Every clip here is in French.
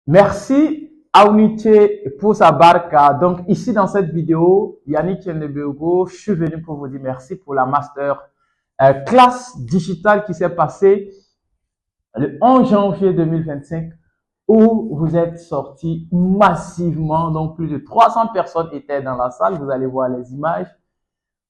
Merci à Unité pour sa barque. Donc ici dans cette vidéo, Yannick Ndebeogo, je suis venu pour vous dire merci pour la master classe digitale qui s'est passée le 11 janvier 2025 où vous êtes sortis massivement. Donc plus de 300 personnes étaient dans la salle. Vous allez voir les images.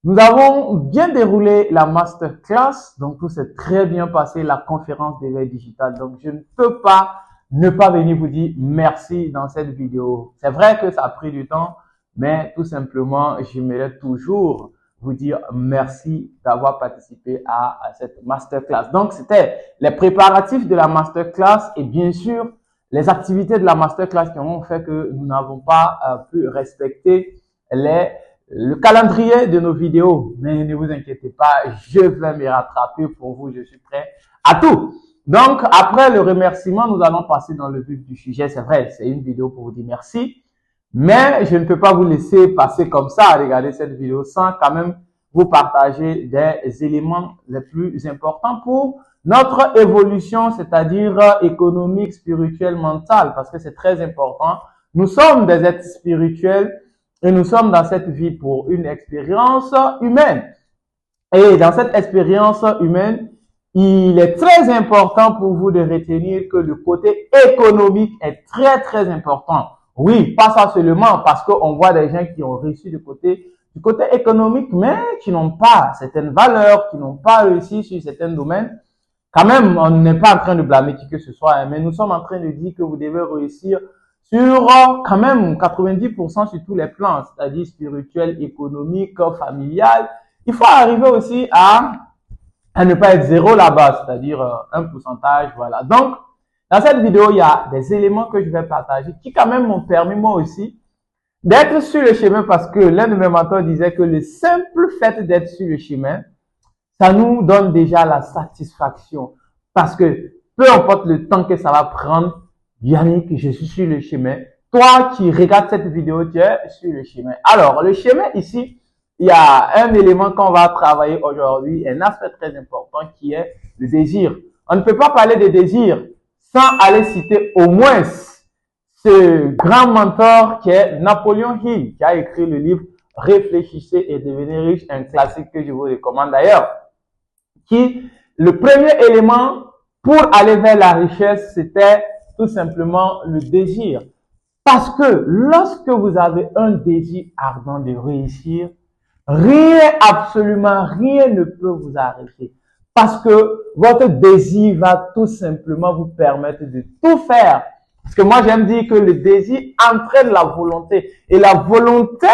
Nous avons bien déroulé la masterclass, donc tout s'est très bien passé, la conférence d'éveil digital. Donc je ne peux pas ne pas venir vous dire merci dans cette vidéo. C'est vrai que ça a pris du temps, mais tout simplement, j'aimerais toujours vous dire merci d'avoir participé à cette masterclass. Donc c'était les préparatifs de la masterclass et bien sûr les activités de la masterclass qui ont fait que nous n'avons pas pu respecter le calendrier de nos vidéos, mais ne vous inquiétez pas, je vais me rattraper pour vous, je suis prêt à tout. Donc, après le remerciement, nous allons passer dans le vif du sujet. C'est vrai, c'est une vidéo pour vous dire merci, mais je ne peux pas vous laisser passer comme ça à regarder cette vidéo sans quand même vous partager des éléments les plus importants pour notre évolution, c'est-à-dire économique, spirituelle, mentale, parce que c'est très important. Nous sommes des êtres spirituels. Et nous sommes dans cette vie pour une expérience humaine. Et dans cette expérience humaine, il est très important pour vous de retenir que le côté économique est très, très important. Oui, pas ça seulement parce qu'on voit des gens qui ont réussi du côté économique, mais qui n'ont pas certaines valeurs, qui n'ont pas réussi sur certains domaines. Quand même, on n'est pas en train de blâmer qui que ce soit, mais nous sommes en train de dire que vous devez réussir sur quand même 90% sur tous les plans, c'est-à-dire spirituel, économique, familial. Il faut arriver aussi à ne pas être zéro là-bas, c'est-à-dire un pourcentage, voilà. Donc, dans cette vidéo, il y a des éléments que je vais partager qui quand même m'ont permis moi aussi d'être sur le chemin parce que l'un de mes mentors disait que le simple fait d'être sur le chemin, ça nous donne déjà la satisfaction parce que peu importe le temps que ça va prendre, Yannick, je suis sur le chemin. Toi qui regardes cette vidéo, tu es sur le chemin. Alors, le chemin ici, il y a un élément qu'on va travailler aujourd'hui, un aspect très important qui est le désir. On ne peut pas parler de désir sans aller citer au moins ce grand mentor qui est Napoléon Hill, qui a écrit le livre Réfléchissez et devenez riche, un classique que je vous recommande d'ailleurs. Qui, le premier élément pour aller vers la richesse, c'était tout simplement le désir. Parce que lorsque vous avez un désir ardent de réussir, rien, absolument rien ne peut vous arrêter. Parce que votre désir va tout simplement vous permettre de tout faire. Parce que moi, j'aime dire que le désir entraîne la volonté. Et la volonté,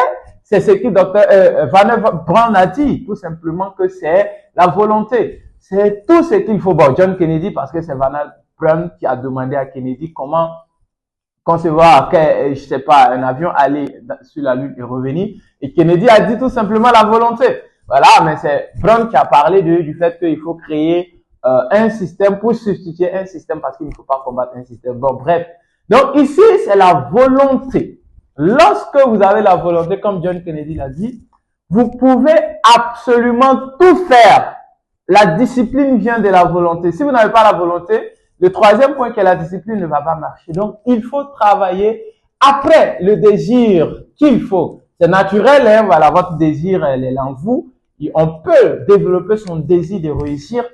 c'est ce que Dr. Van Braun a dit. Tout simplement que c'est la volonté. C'est tout ce qu'il faut. Bon, John Kennedy, parce que c'est Van Braun qui a demandé à Kennedy comment concevoir, je sais pas, un avion aller sur la Lune et revenir. Et Kennedy a dit tout simplement la volonté. Voilà, mais c'est Brown qui a parlé du fait qu'il faut créer un système pour substituer un système parce qu'il ne faut pas combattre un système. Bon, bref. Donc ici, c'est la volonté. Lorsque vous avez la volonté, comme John Kennedy l'a dit, vous pouvez absolument tout faire. La discipline vient de la volonté. Si vous n'avez pas la volonté, le troisième point qui est la discipline ne va pas marcher. Donc, il faut travailler après le désir qu'il faut. C'est naturel, hein, voilà, votre désir, elle est en vous. Et on peut développer son désir de réussir.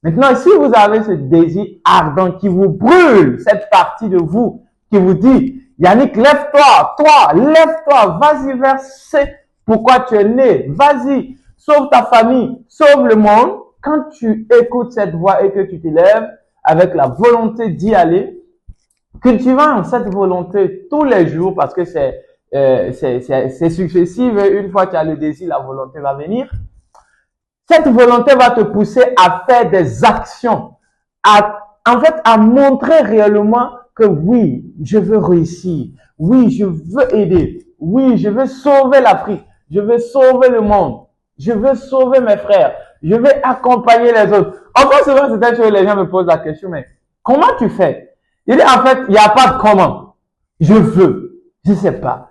Maintenant, si vous avez ce désir ardent qui vous brûle, cette partie de vous qui vous dit, Yannick, lève-toi, lève-toi, vas-y vers ce pourquoi tu es né, vas-y, sauve ta famille, sauve le monde. Quand tu écoutes cette voix et que tu te lèves avec la volonté d'y aller, cultivant cette volonté tous les jours parce que c'est successif. Une fois que tu as le désir, la volonté va venir. Cette volonté va te pousser à faire des actions, en fait, à montrer réellement que oui, je veux réussir, oui, je veux aider, oui, je veux sauver l'Afrique, je veux sauver le monde, je veux sauver mes frères, je veux accompagner les autres. Encore souvent, c'est peut-être que les gens me posent la question, mais comment tu fais? Il dit, en fait, il n'y a pas de comment. Je veux. Je sais pas.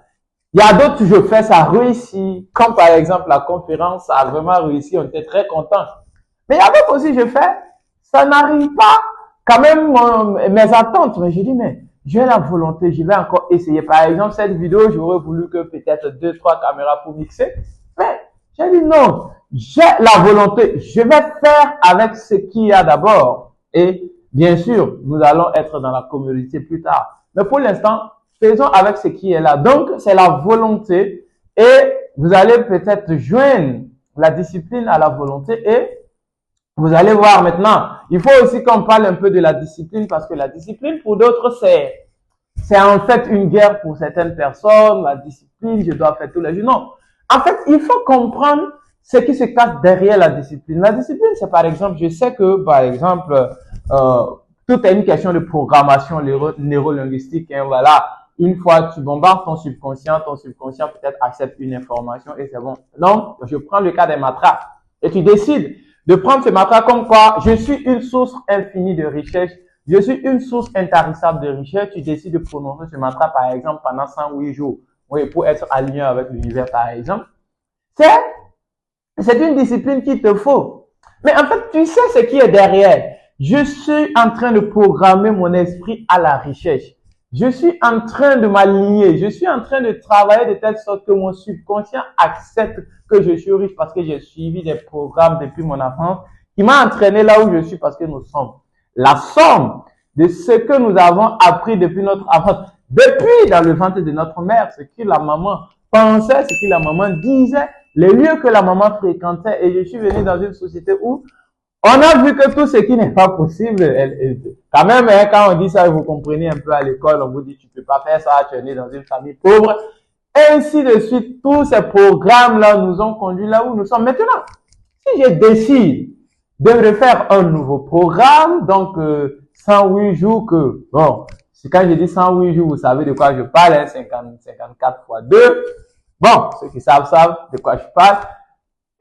Il y a d'autres, je fais, ça réussit. Comme par exemple, la conférence, ça a vraiment réussi, on était très contents. Mais il y a d'autres aussi, je fais, ça n'arrive pas. Quand même, mes attentes. Mais je dis, mais j'ai la volonté, je vais encore essayer. Par exemple, cette vidéo, j'aurais voulu que peut-être 2-3 caméras pour mixer. Mais j'ai dit non, j'ai la volonté, je vais faire avec ce qu'il y a d'abord. Et bien sûr, nous allons être dans la communauté plus tard. Mais pour l'instant, faisons avec ce qui est là. Donc, c'est la volonté et vous allez peut-être joindre la discipline à la volonté et vous allez voir maintenant. Il faut aussi qu'on parle un peu de la discipline parce que la discipline pour d'autres, c'est en fait une guerre pour certaines personnes. La discipline, je dois faire tous les jours. Non. En fait, il faut comprendre ce qui se cache derrière la discipline. La discipline, c'est par exemple, je sais que par exemple, tout est une question de programmation neurolinguistique. Hein, voilà. Une fois tu bombardes ton subconscient peut-être accepte une information et c'est bon. Donc, je prends le cas des matraques et tu décides de prendre ce matraque comme quoi je suis une source infinie de richesse, je suis une source intarissable de richesse. Tu décides de prononcer ce mantra par exemple pendant 108 jours, oui, pour être aligné avec l'univers par exemple. C'est une discipline qu'il te faut. Mais en fait, tu sais ce qui est derrière. Je suis en train de programmer mon esprit à la richesse. Je suis en train de m'aligner. Je suis en train de travailler de telle sorte que mon subconscient accepte que je suis riche parce que j'ai suivi des programmes depuis mon enfance qui m'a entraîné là où je suis parce que nous sommes la somme de ce que nous avons appris depuis notre enfance, depuis dans le ventre de notre mère, ce que la maman pensait, ce que la maman disait, les lieux que la maman fréquentait. Et je suis venu dans une société où on a vu que tout ce qui n'est pas possible, quand même, hein, quand on dit ça, vous comprenez un peu à l'école, on vous dit tu peux pas faire ça, tu es né dans une famille pauvre. Ainsi de suite, tous ces programmes-là nous ont conduit là où nous sommes maintenant. Si je décide de refaire un nouveau programme, donc 108 jours que, bon, quand je dis 108 jours, vous savez de quoi je parle, hein, 54 fois 2. Bon, ceux qui savent de quoi je parle.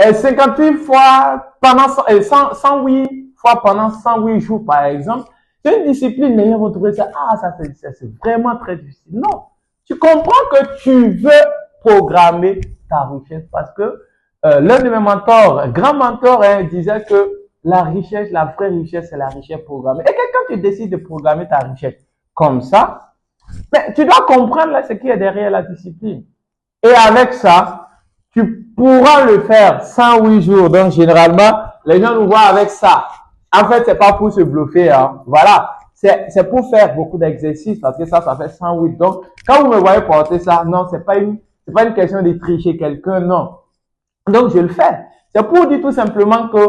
Et 58 fois pendant 108 fois pendant 108 jours, par exemple, c'est une discipline, mais vous trouvez ça, ça c'est vraiment très difficile. Non. Tu comprends que tu veux programmer ta richesse parce que l'un de mes mentors, grand mentor, hein, disait que la richesse, la vraie richesse, c'est la richesse programmée. Et quand tu décides de programmer ta richesse comme ça, mais tu dois comprendre là ce qui est derrière la discipline. Et avec ça, tu pourras le faire 108 jours. Donc, généralement, les gens nous voient avec ça. En fait, c'est pas pour se bluffer, hein. Voilà. C'est pour faire beaucoup d'exercices parce que ça fait 108. Donc, quand vous me voyez porter ça, non, c'est pas une question de tricher quelqu'un, non. Donc, je le fais. C'est pour dire tout simplement que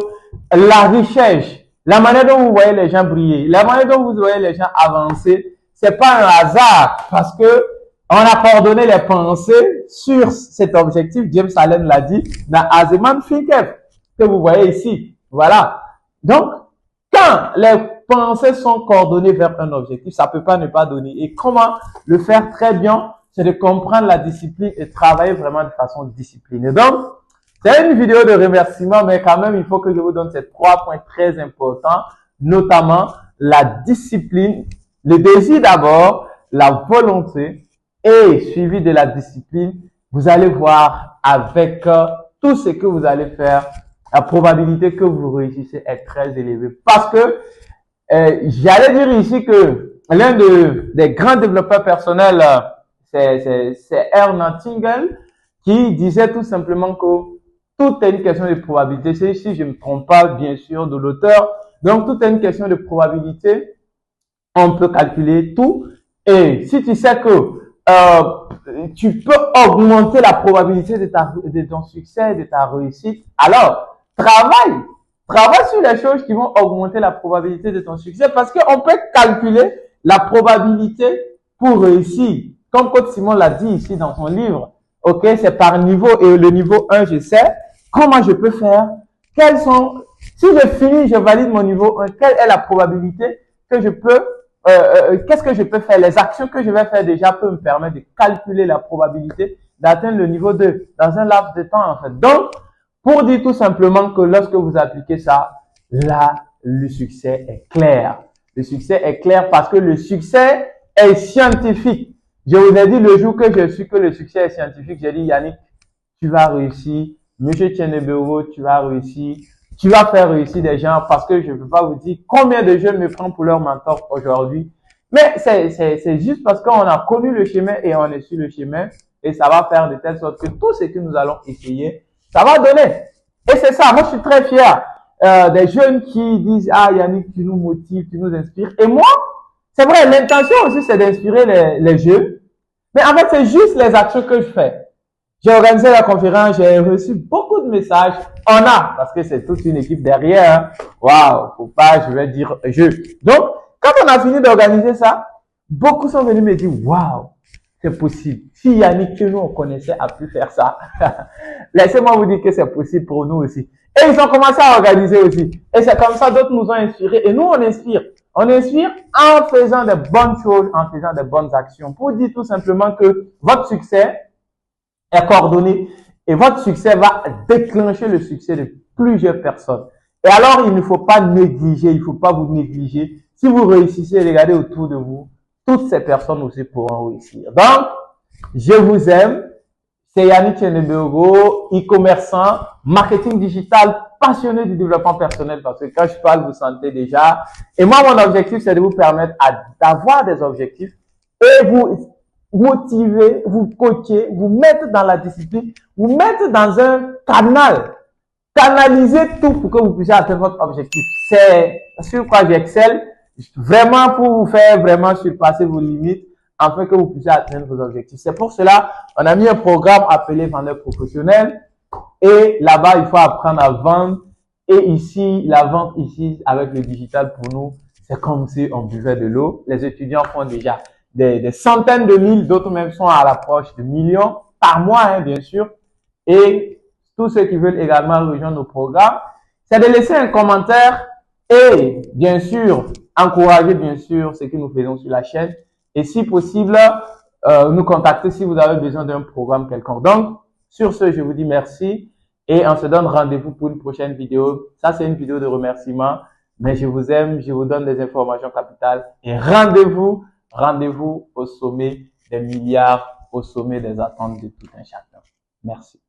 la richesse, la manière dont vous voyez les gens briller, la manière dont vous voyez les gens avancer, c'est pas un hasard parce que on a coordonné les pensées sur cet objectif. James Allen l'a dit dans Azeman Fikef, que vous voyez ici. Voilà. Donc, quand les pensées sont coordonnées vers un objectif, ça peut pas ne pas donner. Et comment le faire très bien, c'est de comprendre la discipline et travailler vraiment de façon disciplinée. Donc, c'est une vidéo de remerciement, mais quand même, il faut que je vous donne ces 3 points très importants, notamment la discipline, le désir d'abord, la volonté, et suivi de la discipline, vous allez voir avec tout ce que vous allez faire, la probabilité que vous réussissez est très élevée. Parce que j'allais dire ici que l'un des grands développeurs personnels, c'est Ernst Tingel, qui disait tout simplement que tout est une question de probabilité. C'est ici, je ne me trompe pas bien sûr de l'auteur. Donc, tout est une question de probabilité. On peut calculer tout. Et si tu sais que tu peux augmenter la probabilité de ton succès, de ta réussite. Alors, travaille sur les choses qui vont augmenter la probabilité de ton succès parce qu'on peut calculer la probabilité pour réussir. Comme Coach Simon l'a dit ici dans son livre, ok, c'est par niveau et le niveau 1, je sais comment je peux faire, si je finis, je valide mon niveau 1, quelle est la probabilité que je peux qu'est-ce que je peux faire? Les actions que je vais faire déjà peuvent me permettre de calculer la probabilité d'atteindre le niveau 2 dans un laps de temps, en fait. Donc, pour dire tout simplement que lorsque vous appliquez ça, là, le succès est clair. Le succès est clair parce que le succès est scientifique. Je vous ai dit le jour que je suis que le succès est scientifique, j'ai dit Yannick, tu vas réussir. Monsieur Tchenebero, tu vas réussir. Tu vas faire réussir des gens parce que je ne peux pas vous dire combien de jeunes me prennent pour leur mentor aujourd'hui. Mais c'est juste parce qu'on a connu le chemin et on est sur le chemin et ça va faire de telle sorte que tout ce que nous allons essayer, ça va donner. Et c'est ça, moi je suis très fier des jeunes qui disent, ah Yannick, tu nous motives, tu nous inspires. Et moi, c'est vrai, l'intention aussi c'est d'inspirer les jeunes. Mais en fait, c'est juste les actions que je fais. J'ai organisé la conférence, j'ai reçu beaucoup de messages. On a, parce que c'est toute une équipe derrière. Waouh, faut pas, je vais dire je. Donc, quand on a fini d'organiser ça, beaucoup sont venus me dire, waouh, c'est possible. Si Yannick, que nous on connaissait, a pu faire ça, laissez-moi vous dire que c'est possible pour nous aussi. Et ils ont commencé à organiser aussi. Et c'est comme ça, d'autres nous ont inspirés. Et nous, on inspire. On inspire en faisant des bonnes choses, en faisant des bonnes actions. Pour dire tout simplement que votre succès est coordonné et votre succès va déclencher le succès de plusieurs personnes. Et alors, il ne faut pas négliger, il ne faut pas vous négliger. Si vous réussissez, regardez autour de vous, toutes ces personnes aussi pourront réussir. Donc, je vous aime. C'est Yannick Chenebego, e-commerçant, marketing digital, passionné du développement personnel parce que quand je parle, vous sentez déjà. Et moi, mon objectif, c'est de vous permettre d'avoir des objectifs et vous motiver, vous coacher, vous mettre dans la discipline, vous mettre dans un canal, canaliser tout pour que vous puissiez atteindre votre objectif. C'est sur quoi j'excelle, vraiment pour vous faire vraiment surpasser vos limites afin que vous puissiez atteindre vos objectifs. C'est pour cela on a mis un programme appelé vendeur professionnel et là-bas, il faut apprendre à vendre. Et ici, la vente ici avec le digital pour nous, c'est comme si on buvait de l'eau. Les étudiants font déjà des centaines de mille, d'autres même sont à l'approche de millions par mois, hein, bien sûr. Et tous ceux qui veulent également rejoindre nos programmes, c'est de laisser un commentaire et bien sûr, encourager bien sûr ce que nous faisons sur la chaîne. Et si possible, nous contacter si vous avez besoin d'un programme quelconque. Donc, sur ce, je vous dis merci et on se donne rendez-vous pour une prochaine vidéo. Ça, c'est une vidéo de remerciement, mais je vous aime, je vous donne des informations capitales et rendez-vous au sommet des milliards, au sommet des attentes de tout un chacun. Merci.